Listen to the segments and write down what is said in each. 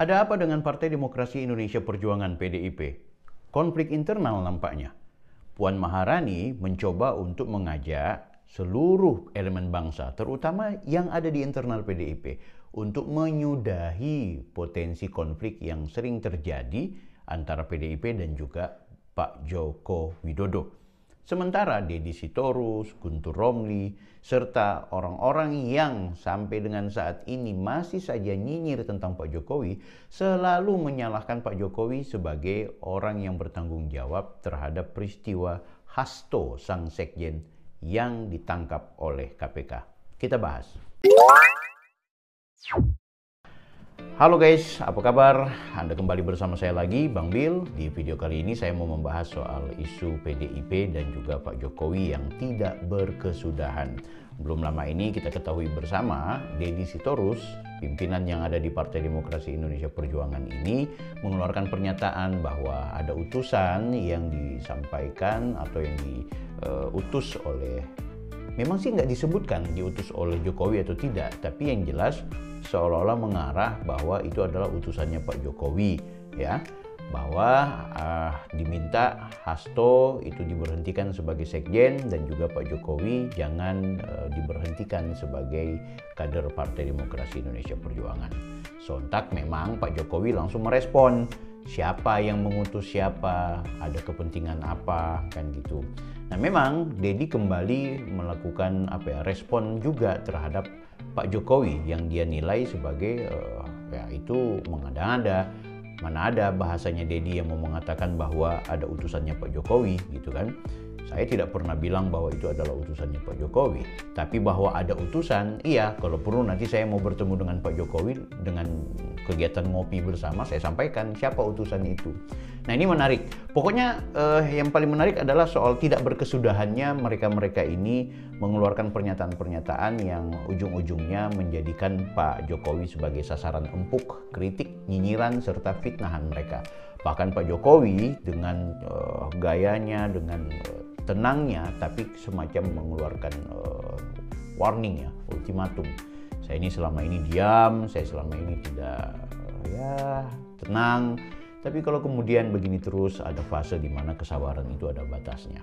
Ada apa dengan Partai Demokrasi Indonesia Perjuangan (PDIP)? Konflik internal nampaknya. Puan Maharani mencoba untuk mengajak seluruh elemen bangsa, terutama yang ada di internal PDIP, untuk menyudahi potensi konflik yang sering terjadi antara PDIP dan juga Pak Joko Widodo. Sementara Deddy Sitorus, Guntur Romli, serta orang-orang yang sampai dengan saat ini masih saja nyinyir tentang Pak Jokowi, selalu menyalahkan Pak Jokowi sebagai orang yang bertanggung jawab terhadap peristiwa Hasto sang sekjen yang ditangkap oleh KPK. Kita bahas. Halo guys, apa kabar? Anda kembali bersama saya lagi, Bang Bill. Di video kali ini saya mau membahas soal isu PDIP dan juga Pak Jokowi yang tidak berkesudahan. Belum lama ini kita ketahui bersama, Deddy Sitorus, pimpinan yang ada di Partai Demokrasi Indonesia Perjuangan ini, mengeluarkan pernyataan bahwa ada utusan yang disampaikan atau yang diutus oleh, memang sih nggak disebutkan diutus oleh Jokowi atau tidak, tapi yang jelas seolah-olah mengarah bahwa itu adalah utusannya Pak Jokowi, ya, bahwa diminta Hasto itu diberhentikan sebagai sekjen dan juga Pak Jokowi jangan diberhentikan sebagai kader Partai Demokrasi Indonesia Perjuangan. Sontak memang Pak Jokowi langsung merespon, siapa yang mengutus siapa, ada kepentingan apa, kan gitu. Nah memang Deddy kembali melakukan respon juga terhadap Pak Jokowi yang dia nilai sebagai ya itu mengada-ngada. Mana ada bahasanya Deddy yang mau mengatakan bahwa ada utusannya Pak Jokowi gitu kan. Saya tidak pernah bilang bahwa itu adalah utusannya Pak Jokowi. Tapi bahwa ada utusan, iya, kalau perlu nanti saya mau bertemu dengan Pak Jokowi dengan kegiatan ngopi bersama, saya sampaikan siapa utusan itu. Nah ini menarik. Pokoknya yang paling menarik adalah soal tidak berkesudahannya mereka-mereka ini mengeluarkan pernyataan-pernyataan yang ujung-ujungnya menjadikan Pak Jokowi sebagai sasaran empuk, kritik, nyinyiran, serta fitnahan mereka. Bahkan Pak Jokowi dengan gayanya, dengan tenangnya, tapi semacam mengeluarkan warning ya, ultimatum. Saya ini selama ini diam, saya selama ini tidak tenang. Tapi kalau kemudian begini terus, ada fase di mana kesabaran itu ada batasnya.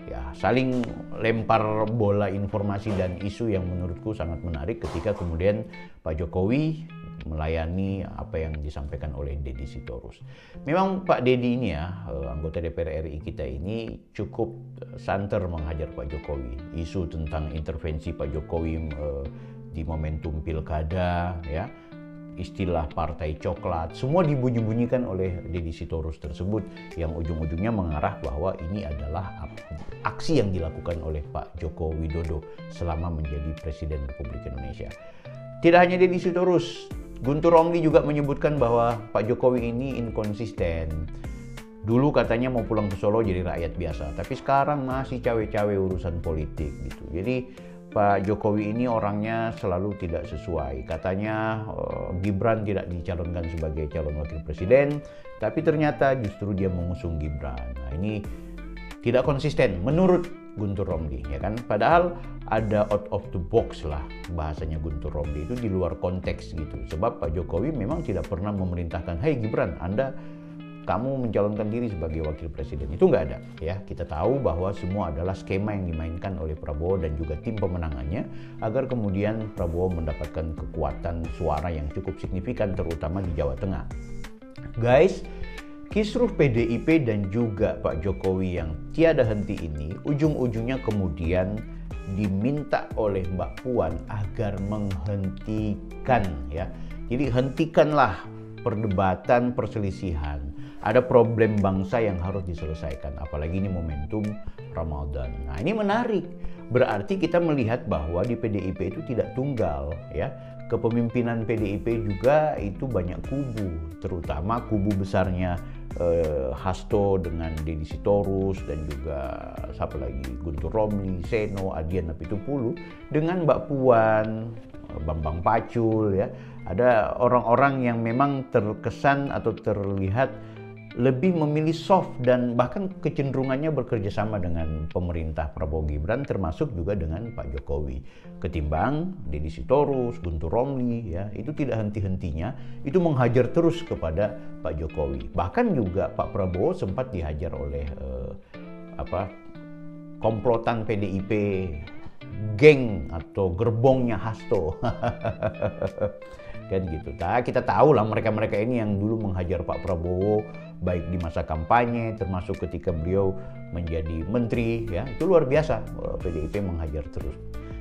Ya, saling lempar bola informasi dan isu yang menurutku sangat menarik ketika kemudian Pak Jokowi melayani apa yang disampaikan oleh Deddy Sitorus. Memang Pak Deddy ini ya, anggota DPR RI kita ini cukup santer menghajar Pak Jokowi. Isu tentang intervensi Pak Jokowi di momentum pilkada, ya, istilah partai coklat, semua dibunyi-bunyikan oleh Deddy Sitorus tersebut yang ujung-ujungnya mengarah bahwa ini adalah aksi yang dilakukan oleh Pak Joko Widodo selama menjadi Presiden Republik Indonesia. Tidak hanya Deddy Sitorus, Guntur Romli juga menyebutkan bahwa Pak Jokowi ini inkonsisten. Dulu katanya mau pulang ke Solo jadi rakyat biasa, tapi sekarang masih cawe-cawe urusan politik gitu. Jadi Pak Jokowi ini orangnya selalu tidak sesuai. Katanya Gibran tidak dicalonkan sebagai calon wakil presiden, tapi ternyata justru dia mengusung Gibran. Nah ini tidak konsisten menurut Guntur Romli, ya kan? Padahal ada out of the box lah bahasanya Guntur Romli, itu di luar konteks gitu. Sebab Pak Jokowi memang tidak pernah memerintahkan, "Hai Gibran, kamu mencalonkan diri sebagai wakil presiden." Itu nggak ada, ya. Kita tahu bahwa semua adalah skema yang dimainkan oleh Prabowo dan juga tim pemenangannya agar kemudian Prabowo mendapatkan kekuatan suara yang cukup signifikan terutama di Jawa Tengah. Guys, kisruh PDIP dan juga Pak Jokowi yang tiada henti ini ujung-ujungnya kemudian diminta oleh Mbak Puan agar menghentikan, ya. Jadi hentikanlah perdebatan, perselisihan. Ada problem bangsa yang harus diselesaikan, apalagi ini momentum Ramadan. Nah ini menarik, berarti kita melihat bahwa di PDIP itu tidak tunggal, ya. Kepemimpinan PDIP juga itu banyak kubu, terutama kubu besarnya Hasto dengan Deddy Sitorus dan juga siapa lagi, Guntur Romli, Seno, Adian Apitupulu dengan Mbak Puan, Bambang Pacul, ya. Ada orang-orang yang memang terkesan atau terlihat lebih memilih soft dan bahkan kecenderungannya bekerja sama dengan pemerintah Prabowo Gibran, termasuk juga dengan Pak Jokowi, ketimbang Deddy Sitorus, Guntur Romli, ya itu tidak henti-hentinya itu menghajar terus kepada Pak Jokowi. Bahkan juga Pak Prabowo sempat dihajar oleh komplotan PDIP, geng atau gerbongnya Hasto. Kan gitu. Nah, kita tahu lah mereka-mereka ini yang dulu menghajar Pak Prabowo baik di masa kampanye termasuk ketika beliau menjadi menteri, ya itu luar biasa. PDIP menghajar terus.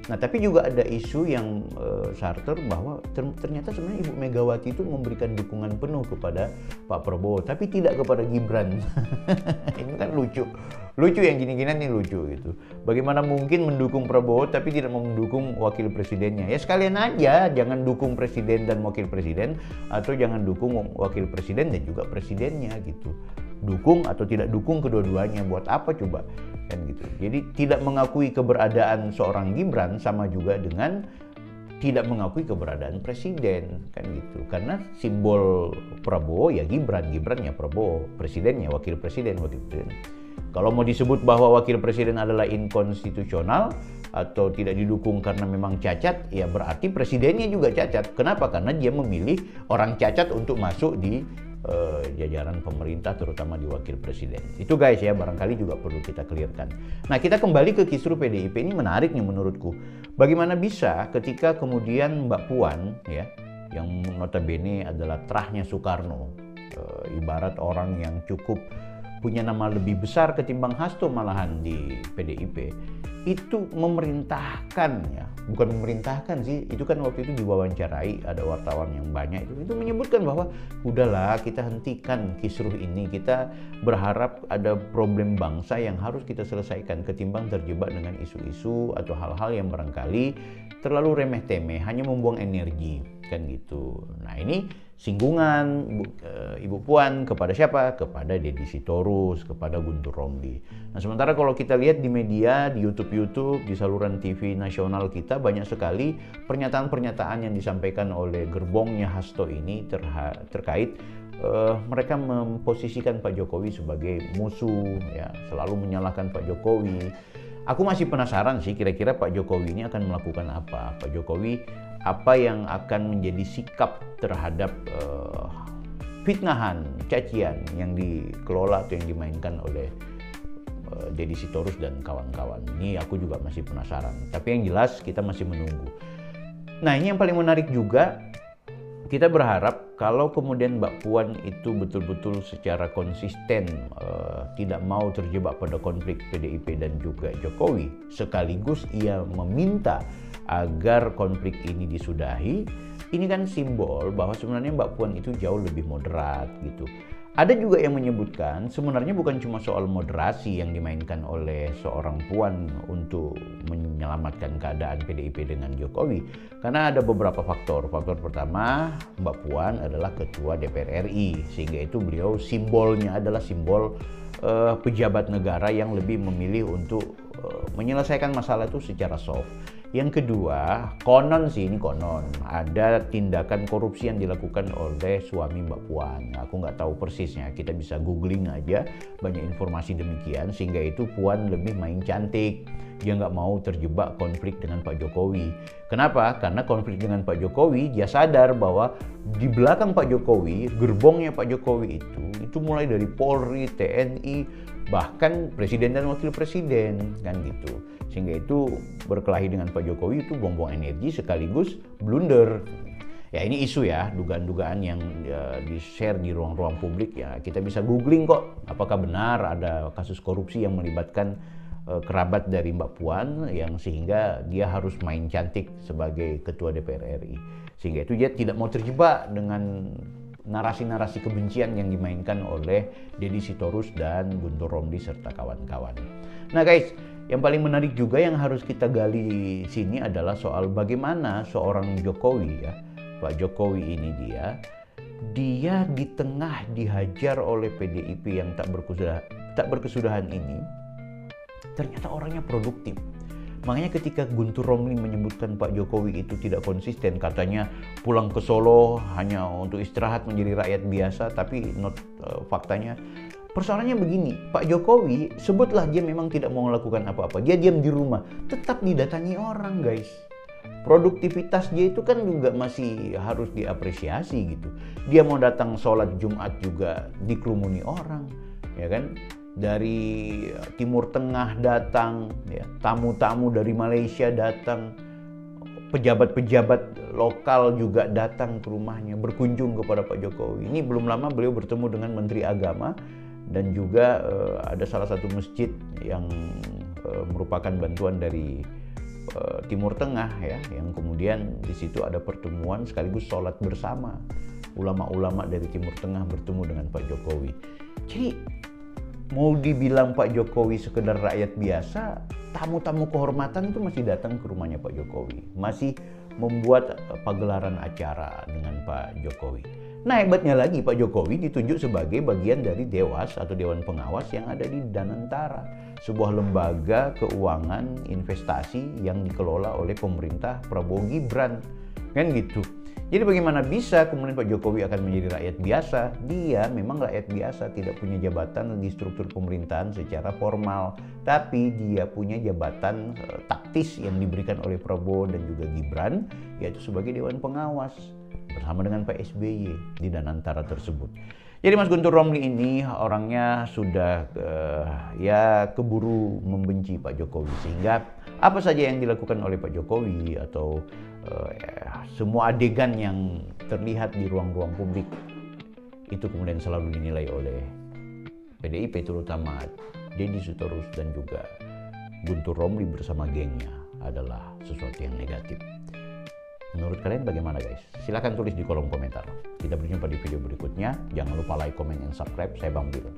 Nah, tapi juga ada isu yang charter bahwa ternyata sebenarnya Ibu Megawati itu memberikan dukungan penuh kepada Pak Prabowo, tapi tidak kepada Gibran. Ini kan lucu yang gini-gini nih lucu gitu. Bagaimana mungkin mendukung Prabowo tapi tidak mendukung wakil presidennya? Ya sekalian aja, jangan dukung presiden dan wakil presiden, atau jangan dukung wakil presiden dan juga presidennya gitu. Dukung atau tidak dukung kedua-duanya, buat apa coba? Kan gitu. Jadi tidak mengakui keberadaan seorang Gibran sama juga dengan tidak mengakui keberadaan presiden, kan gitu. Karena simbol Prabowo ya Gibran, Gibran ya Prabowo, presidennya wakil presiden, wakil presiden. Kalau mau disebut bahwa wakil presiden adalah inkonstitusional atau tidak didukung karena memang cacat, ya berarti presidennya juga cacat. Kenapa? Karena dia memilih orang cacat untuk masuk di jajaran pemerintah, terutama di wakil presiden. Itu guys ya, barangkali juga perlu kita clearkan. Nah, kita kembali ke kisru PDIP. Ini menarik nih menurutku. Bagaimana bisa ketika kemudian Mbak Puan ya, yang notabene adalah terahnya Soekarno, ibarat orang yang cukup punya nama lebih besar ketimbang Hasto malahan di PDIP, itu memerintahkan, ya bukan memerintahkan sih, itu kan waktu itu diwawancarai ada wartawan yang banyak itu menyebutkan bahwa udahlah kita hentikan kisruh ini, kita berharap ada problem bangsa yang harus kita selesaikan ketimbang terjebak dengan isu-isu atau hal-hal yang barangkali terlalu remeh-temeh, hanya membuang energi, kan gitu. Nah, ini singgungan Ibu Puan kepada siapa? Kepada Deddy Sitorus, kepada Guntur Romli. Nah, sementara kalau kita lihat di media, di YouTube, di saluran TV nasional kita, banyak sekali pernyataan-pernyataan yang disampaikan oleh gerbongnya Hasto ini terkait mereka memposisikan Pak Jokowi sebagai musuh, ya selalu menyalahkan Pak Jokowi. Aku masih penasaran sih, kira-kira Pak Jokowi ini akan melakukan apa? Pak Jokowi apa yang akan menjadi sikap terhadap fitnahan, cacian yang dikelola atau yang dimainkan oleh Deddy Sitorus dan kawan-kawan. Ini aku juga masih penasaran. Tapi yang jelas kita masih menunggu. Nah, ini yang paling menarik juga, kita berharap kalau kemudian Mbak Puan itu betul-betul secara konsisten tidak mau terjebak pada konflik PDIP dan juga Jokowi, sekaligus ia meminta agar konflik ini disudahi. Ini kan simbol bahwa sebenarnya Mbak Puan itu jauh lebih moderat gitu. Ada juga yang menyebutkan sebenarnya bukan cuma soal moderasi yang dimainkan oleh seorang Puan untuk menyelamatkan keadaan PDIP dengan Jokowi, karena ada beberapa faktor. Faktor pertama, Mbak Puan adalah ketua DPR RI, sehingga itu beliau simbolnya adalah simbol pejabat negara yang lebih memilih untuk menyelesaikan masalah itu secara soft. Yang kedua, konon sih, ini konon, ada tindakan korupsi yang dilakukan oleh suami Mbak Puan. Nah, aku nggak tahu persisnya, kita bisa googling aja, banyak informasi demikian, sehingga itu Puan lebih main cantik. Dia nggak mau terjebak konflik dengan Pak Jokowi. Kenapa? Karena konflik dengan Pak Jokowi, dia sadar bahwa di belakang Pak Jokowi, gerbongnya Pak Jokowi itu mulai dari Polri, TNI, bahkan Presiden dan Wakil Presiden, kan gitu. Sehingga itu berkelahi dengan Pak Jokowi itu buang-buang energi sekaligus blunder. Ya, ini isu ya, dugaan-dugaan yang di-share di ruang-ruang publik ya. Kita bisa googling kok, apakah benar ada kasus korupsi yang melibatkan kerabat dari Mbak Puan yang sehingga dia harus main cantik sebagai ketua DPR RI. Sehingga itu dia tidak mau terjebak dengan narasi-narasi kebencian yang dimainkan oleh Deddy Sitorus dan Guntur Romli serta kawan-kawan. Nah guys, yang paling menarik juga yang harus kita gali di sini adalah soal bagaimana seorang Jokowi ya, Pak Jokowi ini dia di tengah dihajar oleh PDIP yang tak berkesudahan ini, ternyata orangnya produktif. Makanya ketika Guntur Romli menyebutkan Pak Jokowi itu tidak konsisten, katanya pulang ke Solo hanya untuk istirahat menjadi rakyat biasa, tapi faktanya persoalannya begini, Pak Jokowi sebutlah dia memang tidak mau melakukan apa-apa, dia diam di rumah, tetap didatangi orang guys. Produktivitas dia itu kan juga masih harus diapresiasi gitu. Dia mau datang sholat Jumat juga dikerumuni orang, ya kan? Dari Timur Tengah datang, ya, tamu-tamu dari Malaysia datang, pejabat-pejabat lokal juga datang ke rumahnya, berkunjung kepada Pak Jokowi. Ini belum lama beliau bertemu dengan Menteri Agama, dan juga ada salah satu masjid yang merupakan bantuan dari Timur Tengah ya, yang kemudian di situ ada pertemuan sekaligus sholat bersama ulama-ulama dari Timur Tengah bertemu dengan Pak Jokowi. Jadi mau dibilang Pak Jokowi sekedar rakyat biasa, tamu-tamu kehormatan itu masih datang ke rumahnya Pak Jokowi, masih membuat pagelaran acara dengan Pak Jokowi. Nah, hebatnya lagi Pak Jokowi ditunjuk sebagai bagian dari Dewas atau Dewan Pengawas yang ada di Danantara, sebuah lembaga keuangan investasi yang dikelola oleh pemerintah Prabowo Gibran, kan gitu. Jadi bagaimana bisa kemudian Pak Jokowi akan menjadi rakyat biasa? Dia memang rakyat biasa, tidak punya jabatan di struktur pemerintahan secara formal, tapi dia punya jabatan taktis yang diberikan oleh Prabowo dan juga Gibran, yaitu sebagai Dewan Pengawas bersama dengan Pak SBY di Danantara tersebut. Jadi Mas Guntur Romli ini orangnya sudah keburu membenci Pak Jokowi, sehingga apa saja yang dilakukan oleh Pak Jokowi atau semua adegan yang terlihat di ruang-ruang publik itu kemudian selalu dinilai oleh PDIP, terutama Deddy Sitorus dan juga Guntur Romli bersama gengnya adalah sesuatu yang negatif. Menurut kalian bagaimana guys? Silahkan tulis di kolom komentar. Kita berjumpa di video berikutnya. Jangan lupa like, comment, dan subscribe. Saya Bang Bill.